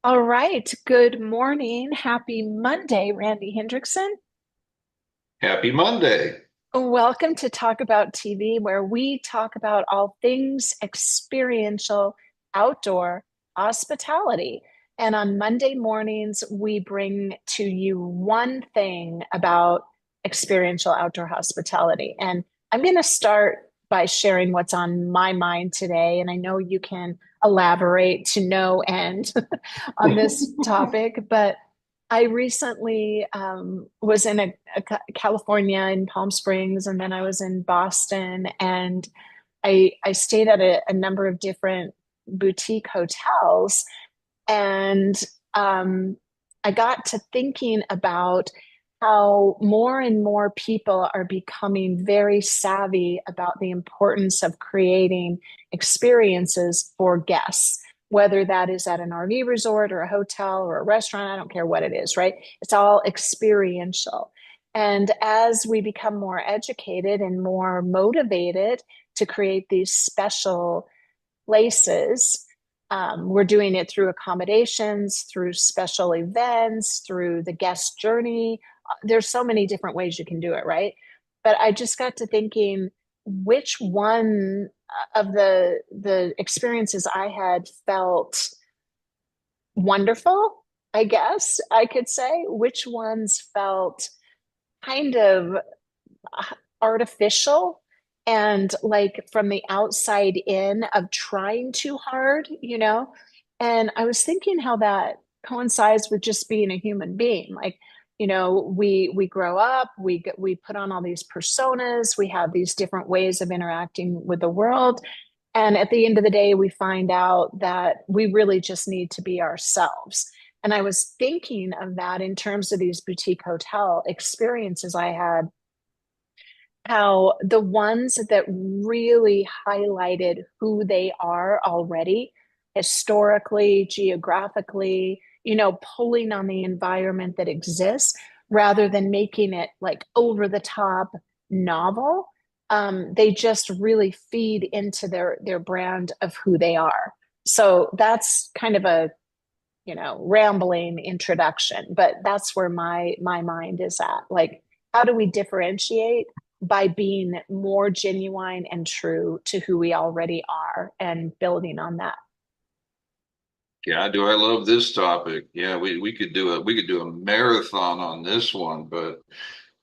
All right. Good morning. Happy Monday, Randy Hendrickson. Happy Monday. Welcome to Talk About TV, where we talk about all things experiential outdoor hospitality. And on Monday mornings, we bring to you one thing about experiential outdoor hospitality. And I'm going to start by sharing what's on my mind today. And I know you can elaborate to no end on this topic, but I recently was in California in Palm Springs, and then I was in Boston, and I stayed at a number of different boutique hotels, and I got to thinking about how more and more people are becoming very savvy about the importance of creating experiences for guests, whether that is at an RV resort or a hotel or a restaurant. I don't care what it is, right? It's all experiential. And as we become more educated and more motivated to create these special places, we're doing it through accommodations, through special events, through the guest journey. There's so many different ways you can do it, right? But I just got to thinking which one of the experiences I had felt wonderful, I guess I could say, which ones felt kind of artificial and like from the outside in of trying too hard, you know? And I was thinking how that coincides with just being a human being. Like, we grow up, we put on all these personas, we have these different ways of interacting with the world. And at the end of the day, we find out that we really just need to be ourselves. And I was thinking of that in terms of these boutique hotel experiences I had, how the ones that really highlighted who they are already, historically, geographically, pulling on the environment that exists rather than making it like over the top novel. They just really feed into their brand of who they are. So that's kind of a rambling introduction, but that's where my mind is at. Like, how do we differentiate by being more genuine and true to who we already are and building on that? Yeah, do I love this topic? Yeah, we could do a marathon on this one, but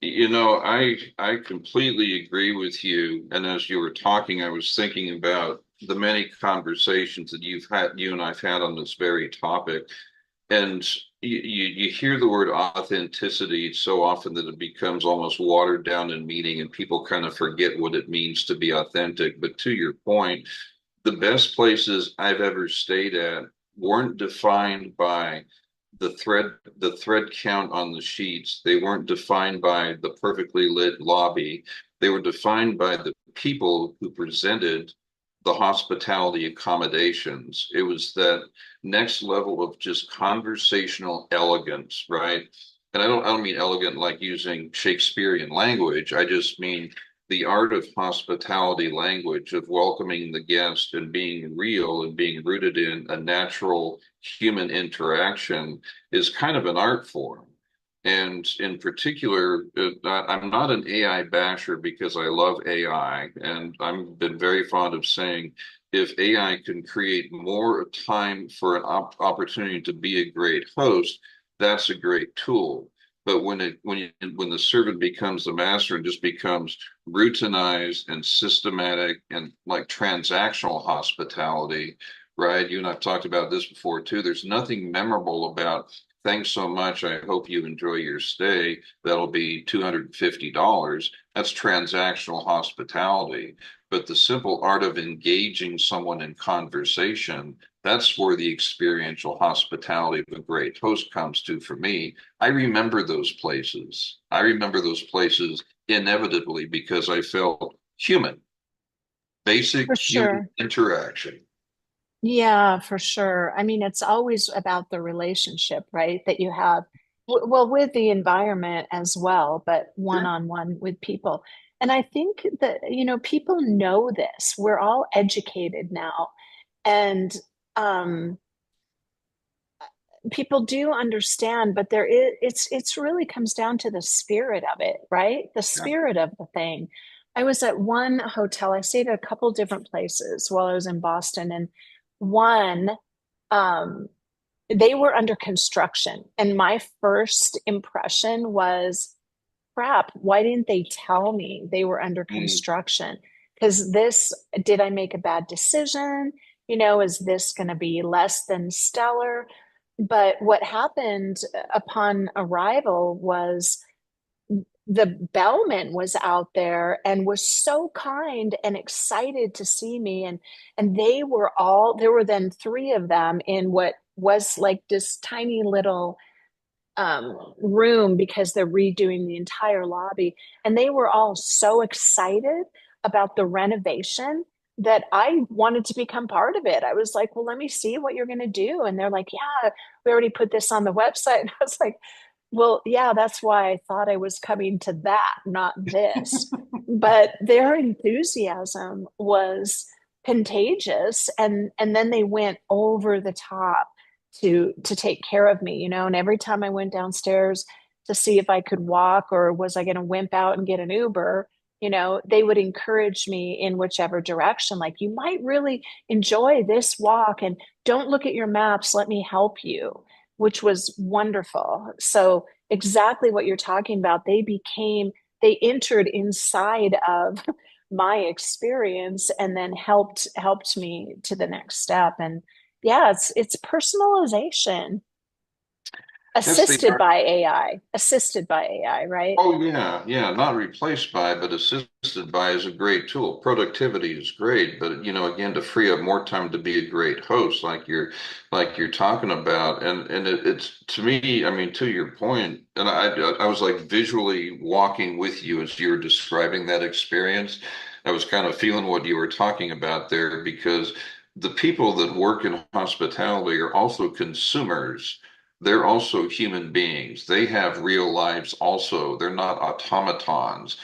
I completely agree with you. And as you were talking, I was thinking about the many conversations that you and I've had on this very topic. And you hear the word authenticity so often that it becomes almost watered down in meaning, and people kind of forget what it means to be authentic. But to your point, the best places I've ever stayed at weren't defined by the thread count on the sheets. They weren't defined by the perfectly lit lobby. They were defined by the people who presented the hospitality accommodations. It was that next level of just conversational elegance, right? And I don't mean elegant like using Shakespearean language. I just mean the art of hospitality language of welcoming the guest and being real and being rooted in a natural human interaction is kind of an art form. And in particular, I'm not an AI basher because I love AI, and I've been very fond of saying if AI can create more time for an opportunity to be a great host, that's a great tool. But when the servant becomes the master and just becomes routinized and systematic and like transactional hospitality, right? You and I've talked about this before too. There's nothing memorable about thanks so much. I hope you enjoy your stay. That'll be $250. That's transactional hospitality. But the simple art of engaging someone in conversation, that's where the experiential hospitality of a great host comes to for me. I remember those places. I remember those places inevitably because I felt human, basic For human sure. interaction. Yeah, for sure. I mean, it's always about the relationship, right? That you have, well, with the environment as well, but one Sure. on one with people. And I think that, people know this. We're all educated now. And um, people do understand, but there is it's really comes down to the spirit of it, right? The Yeah. spirit of the thing. I was at one hotel, I stayed at a couple different places while I was in Boston, and one um they were under construction. And my first impression was, crap, why didn't they tell me they were under Mm. construction? Because this, did I make a bad decision? Is this going to be less than stellar? But what happened upon arrival was the bellman was out there and was so kind and excited to see me. And they were all, there were then three of them in what was like this tiny little room because they're redoing the entire lobby. And they were all so excited about the renovation that I wanted to become part of it. I was like, well, let me see what you're going to do. And they're like, yeah, we already put this on the website. And I was like, well, yeah, that's why I thought I was coming to that, not this. But their enthusiasm was contagious, and then they went over the top to take care of me, and every time I went downstairs to see if I could walk or was I going to wimp out and get an Uber, they would encourage me in whichever direction, like, you might really enjoy this walk, and don't look at your maps, let me help you, which was wonderful. So exactly what you're talking about, they entered inside of my experience and then helped me to the next step. And yeah, it's personalization Yes, they assisted by AI, right? Oh yeah, yeah, not replaced by, but assisted by is a great tool. Productivity is great, but again, to free up more time to be a great host, like you're talking about, and it's to me, I mean, to your point, and I was like visually walking with you as you were describing that experience. I was kind of feeling what you were talking about there because the people that work in hospitality are also consumers. They're also human beings. They have real lives also. They're not automatons.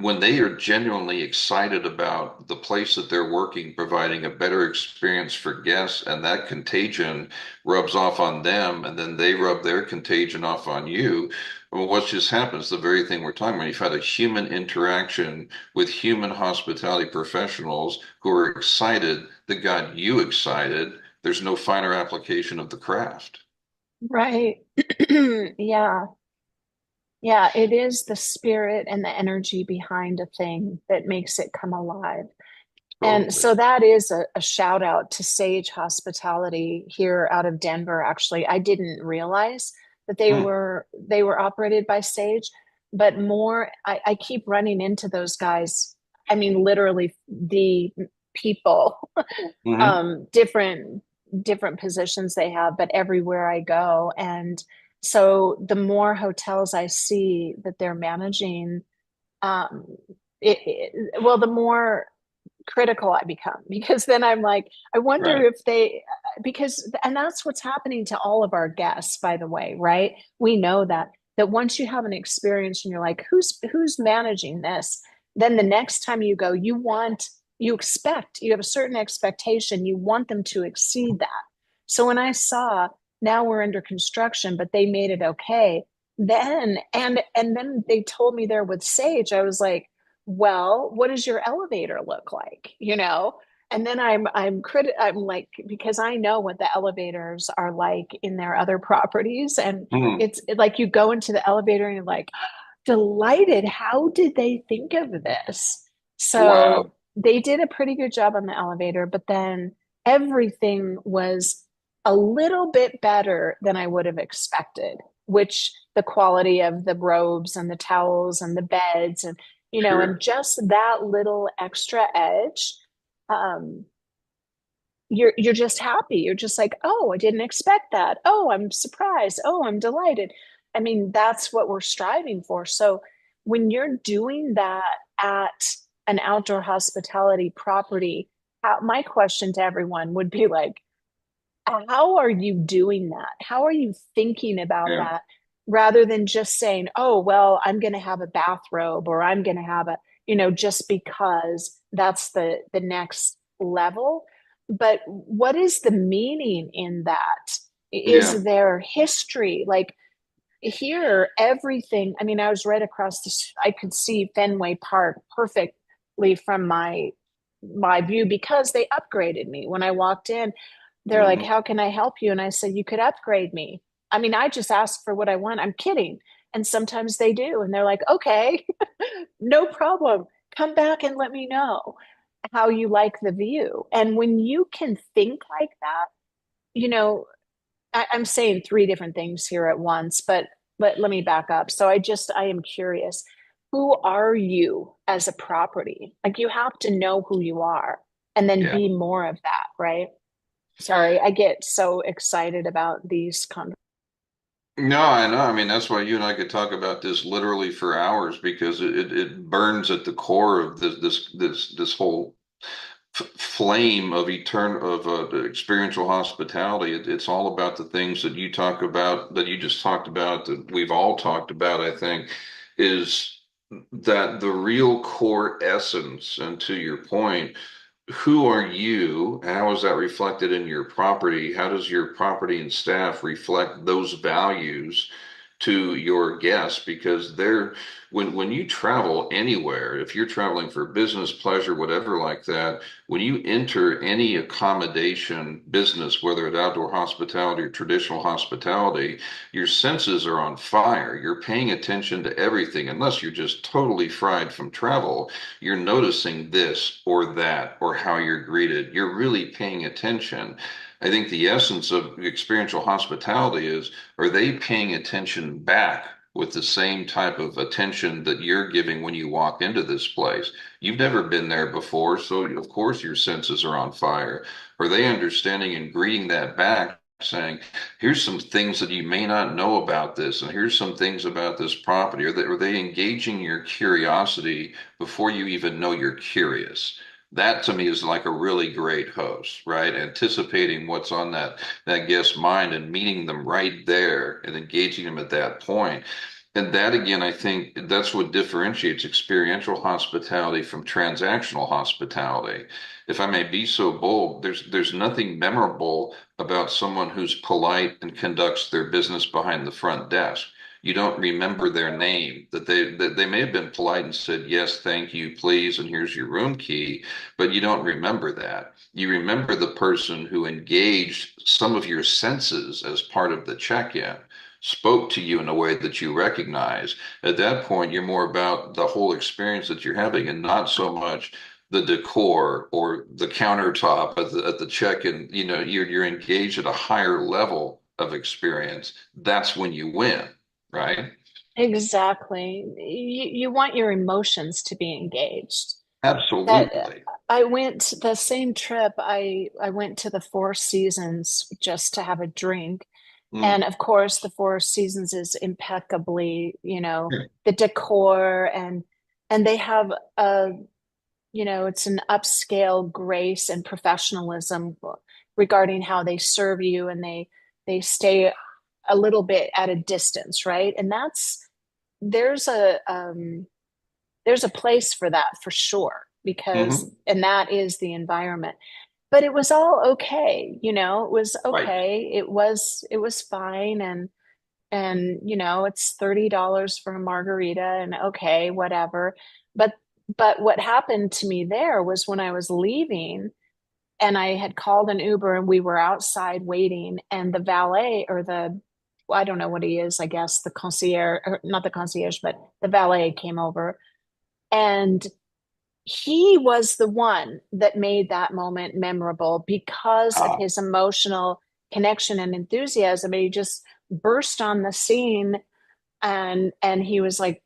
When they are genuinely excited about the place that they're working, providing a better experience for guests, and that contagion rubs off on them, and then they rub their contagion off on you. Well, what just happens? The very thing we're talking about. You've had a human interaction with human hospitality professionals who are excited that got you excited. There's no finer application of the craft. Right. Yeah. Yeah, it is the spirit and the energy behind a thing that makes it come alive. And Totally. so that is a shout out to Sage Hospitality here out of Denver. Actually, I didn't realize that Hmm. they were operated by Sage, but more I keep running into those guys. I mean, literally the people, Hmm. different positions they have, but everywhere I go. And so the more hotels I see that they're managing, um, well, the more critical I become, because then I'm like, I wonder Right. if they, because, and that's what's happening to all of our guests, by the way, right? We know that once you have an experience and you're like, who's managing this? Then the next time you go, you have a certain expectation, you want them to exceed that. So when I saw, now we're under construction, but they made it okay, then they told me there with Sage, I was like, well, what does your elevator look like? And then I'm like, because I know what the elevators are like in their other properties, and Hmm. like you go into the elevator and you're like, delighted, how did they think of this? Wow. So they did a pretty good job on the elevator, but then everything was a little bit better than I would have expected, which the quality of the robes and the towels and the beds, and and Sure. just that little extra edge, um, you're just happy. You're just like, oh, I didn't expect that. Oh, I'm surprised. Oh, I'm delighted. I mean, that's what we're striving for. So when you're doing that at an outdoor hospitality property, my question to everyone would be like, how are you doing that? How are you thinking about Yeah. that, rather than just saying, oh, well, I'm going to have a bathrobe, or I'm going to have just because that's the next level. But what is the meaning in that? Yeah. Is there history? Like here, everything, I mean, I was right across I could see Fenway Park perfectly from my view because they upgraded me. When I walked in, they're like, Hmm. "How can I help you?" And I said, "You could upgrade me." I mean, I just ask for what I want. I'm kidding. And sometimes they do. And they're like, "Okay, no problem. Come back and let me know how you like the view." And when you can think like that, you know, I'm saying three different things here at once, but let me back up. So I am curious. Who are you as a property? Like you have to know who you are and then Yeah. be more of that, right? Sorry, I get so excited about these conversations. No, I know. I mean, that's why you and I could talk about this literally for hours because it burns at the core of this whole flame of the experiential hospitality. It's all about the things that you talk about, that you just talked about, that we've all talked about, I think, is that the real core essence, and to your point, who are you? How is that reflected in your property? How does your property and staff reflect those values to your guests? Because they're when you travel anywhere, if you're traveling for business, pleasure, whatever like that, when you enter any accommodation business, whether it's outdoor hospitality or traditional hospitality, your senses are on fire. You're paying attention to everything, unless you're just totally fried from travel. You're noticing this or that or how you're greeted. You're really paying attention. I think the essence of experiential hospitality is, are they paying attention back with the same type of attention that you're giving when you walk into this place? You've never been there before, so of course your senses are on fire. Are they understanding and greeting that back, saying, here's some things that you may not know about this, and here's some things about this property? Are they engaging your curiosity before you even know you're curious? That to me is like a really great host, right? Anticipating what's on that guest's mind and meeting them right there and engaging them at that point. And that again, I think that's what differentiates experiential hospitality from transactional hospitality. If I may be so bold, there's nothing memorable about someone who's polite and conducts their business behind the front desk. You don't remember their name, that they may have been polite and said, yes, thank you, please, and here's your room key, but you don't remember that. You remember the person who engaged some of your senses as part of the check-in, spoke to you in a way that you recognize. At that point, you're more about the whole experience that you're having and not so much the decor or the countertop at the check-in. You're engaged at a higher level of experience. That's when you win, right? Exactly. You want your emotions to be engaged. That Absolutely. I went the same trip. I went to the Four Seasons just to have a drink. Mm. And of course, the Four Seasons is impeccably, the decor and they have it's an upscale grace and professionalism regarding how they serve you and they stay a little bit at a distance, right? And there's a um there's a place for that for sure because Hmm. and that is the environment. But it was all okay, it was Right. okay. It was fine and it's $30 for a margarita and okay, whatever. But what happened to me there was when I was leaving and I had called an Uber and we were outside waiting and the valet or well, I don't know what he is, I guess the concierge, or not the concierge, but the valet came over and he was the one that made that moment memorable because of Ah, his emotional connection and enthusiasm. And he just burst on the scene and he was like,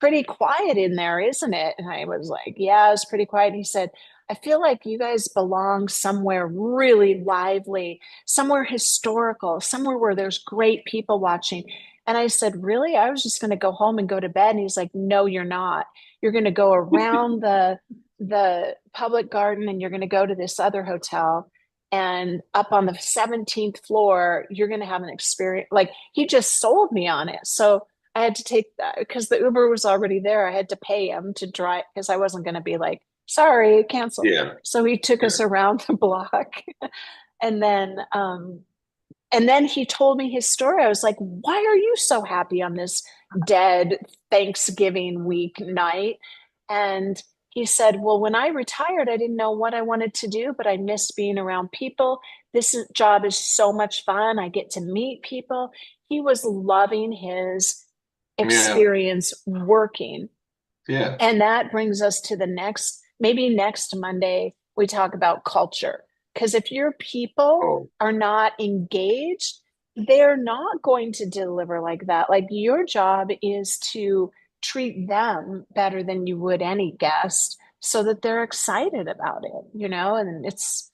pretty quiet in there, isn't it? And I was like, yeah, it's pretty quiet. And he said, I feel like you guys belong somewhere really lively, somewhere historical, somewhere where there's great people watching. And I said, really? I was just going to go home and go to bed. And he's like, no, you're not. You're going to go around the public garden and you're going to go to this other hotel. And up on the 17th floor, you're going to have an experience. Like he just sold me on it. So I had to take that because the Uber was already there. I had to pay him to drive because I wasn't going to be like, sorry, cancel. yeah. So he took us Yeah. around the block. And then And then he told me his story. I was like, why are you so happy on this dead Thanksgiving week night? And he said, well, when I retired, I didn't know what I wanted to do, but I missed being around people. Job is so much fun. I get to meet people. He was loving his Yeah, experience working. yeah. And that brings us to the next, maybe next Monday, we talk about culture. Because if your people Oh, are not engaged, they're not going to deliver like that. Like your job is to treat them better than you would any guest so that they're excited about it, and it's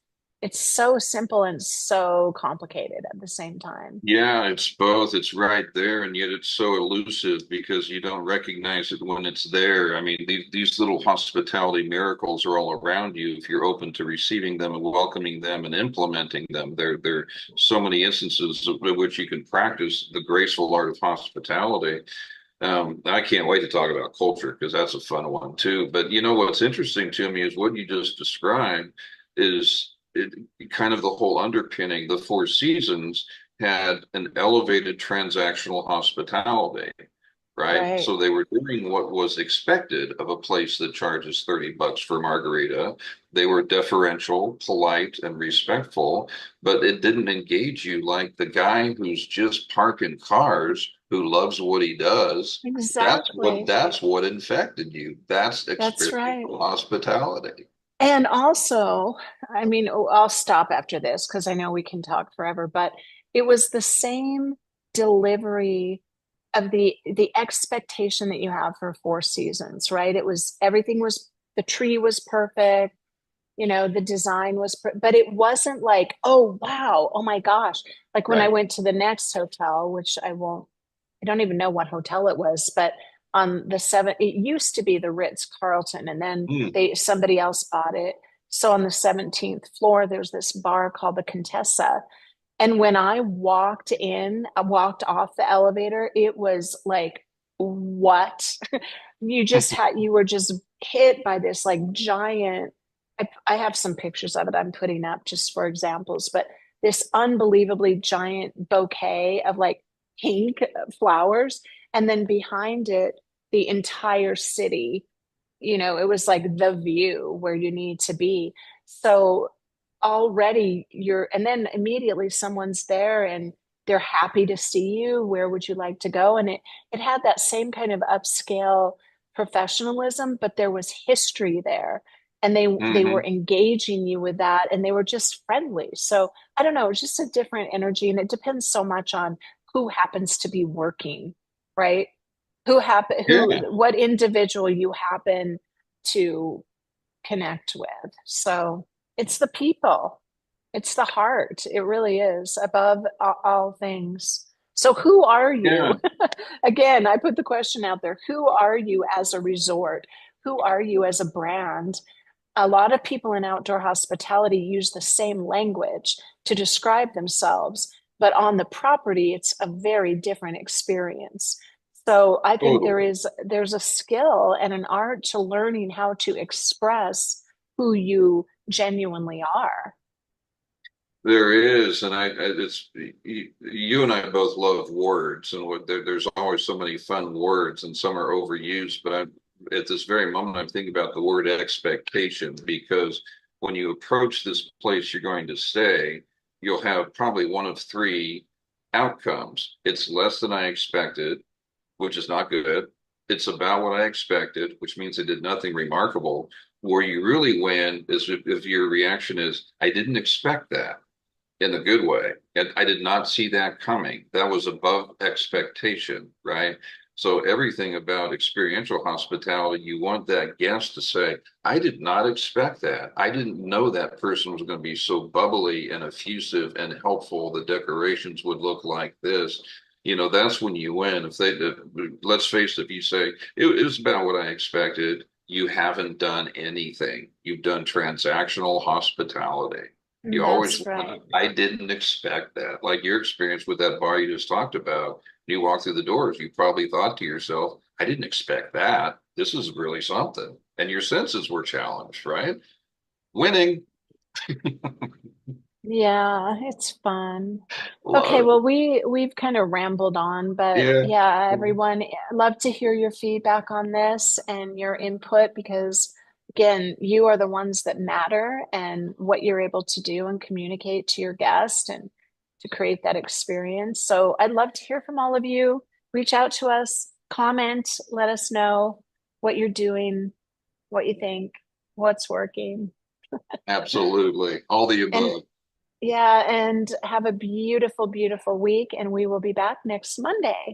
so simple and so complicated at the same time. yeah, it's both. It's right there, and yet it's so elusive because you don't recognize it when it's there. I mean, these little hospitality miracles are all around you if you're open to receiving them and welcoming them and implementing them. There are so many instances of which you can practice the graceful art of hospitality. I can't wait to talk about culture because that's a fun one too. But you know what's interesting to me is what you just described is kind of the whole underpinning. The Four Seasons had an elevated transactional hospitality, right? Right. So they were doing what was expected of a place that charges $30 for margarita. They were deferential, polite, and respectful, but it didn't engage you like the guy who's just parking cars who loves what he does. Exactly. That's what infected you. That's That's right. experiential hospitality. And also, I mean, I'll stop after this because I know we can talk forever, but it was the same delivery of the expectation that you have for Four Seasons, right? It was everything was the tree was perfect, the design was, but it wasn't like, oh wow, oh my gosh. Like when I Right. went to the next hotel, which I don't even know what hotel it was, but on the seven, it used to be the Ritz Carlton, and then Mm. somebody else bought it. So on the 17th floor, there's this bar called the Contessa. And when I walked off the elevator, it was like, what? You were just hit by this like giant. I have some pictures of it I'm putting up just for examples, but this unbelievably giant bouquet of like pink flowers. And then behind it, the entire city, it was like the view where you need to be. So already and then immediately someone's there and they're happy to see you. Where would you like to go? And it had that same kind of upscale professionalism, but there was history there. And they were Hmm. engaging you with that and they were just friendly. So I don't know, it's just a different energy. And it depends so much on who happens to be working, right? Yeah. What individual you happen to connect with. So it's the people, it's the heart. It really is above all things. So who are Yeah. you? Again, I put the question out there. Who are you as a resort? Who are you as a brand? A lot of people in outdoor hospitality use the same language to describe themselves, but on the property, it's a very different experience. So I think Totally. there's a skill and an art to learning how to express who you genuinely are. There is, and it's you and I both love words, and there's always so many fun words, and some are overused. But at this very moment, I'm thinking about the word expectation because when you approach this place you're going to stay, you'll have probably one of three outcomes. It's less than I expected, which is not good. It's about what I expected, which means I did nothing remarkable. Where you really win is if your reaction is, I didn't expect that in a good way. And I did not see that coming. That was above expectation, right? So everything about experiential hospitality, you want that guest to say, I did not expect that. I didn't know that person was going to be so bubbly and effusive and helpful. The decorations would look like this. That's when you win. Let's face it, if you say it was about what I expected, you haven't done anything. You've done transactional hospitality. You always That's right. want, I didn't expect that. Like your experience with that bar you just talked about. You walk through the doors, you probably thought to yourself, I didn't expect that. This is really something. And your senses were challenged, right? Winning. Yeah, it's fun. Okay, Love well it. we've kind of rambled on, but Yeah. yeah, everyone, love to hear your feedback on this and your input because again, you are the ones that matter and what you're able to do and communicate to your guest and to create that experience. So I'd love to hear from all of you. Reach out to us, comment, let us know what you're doing, what you think, what's working. Absolutely. All the And above. yeah, and have a beautiful, beautiful week. And we will be back next Monday.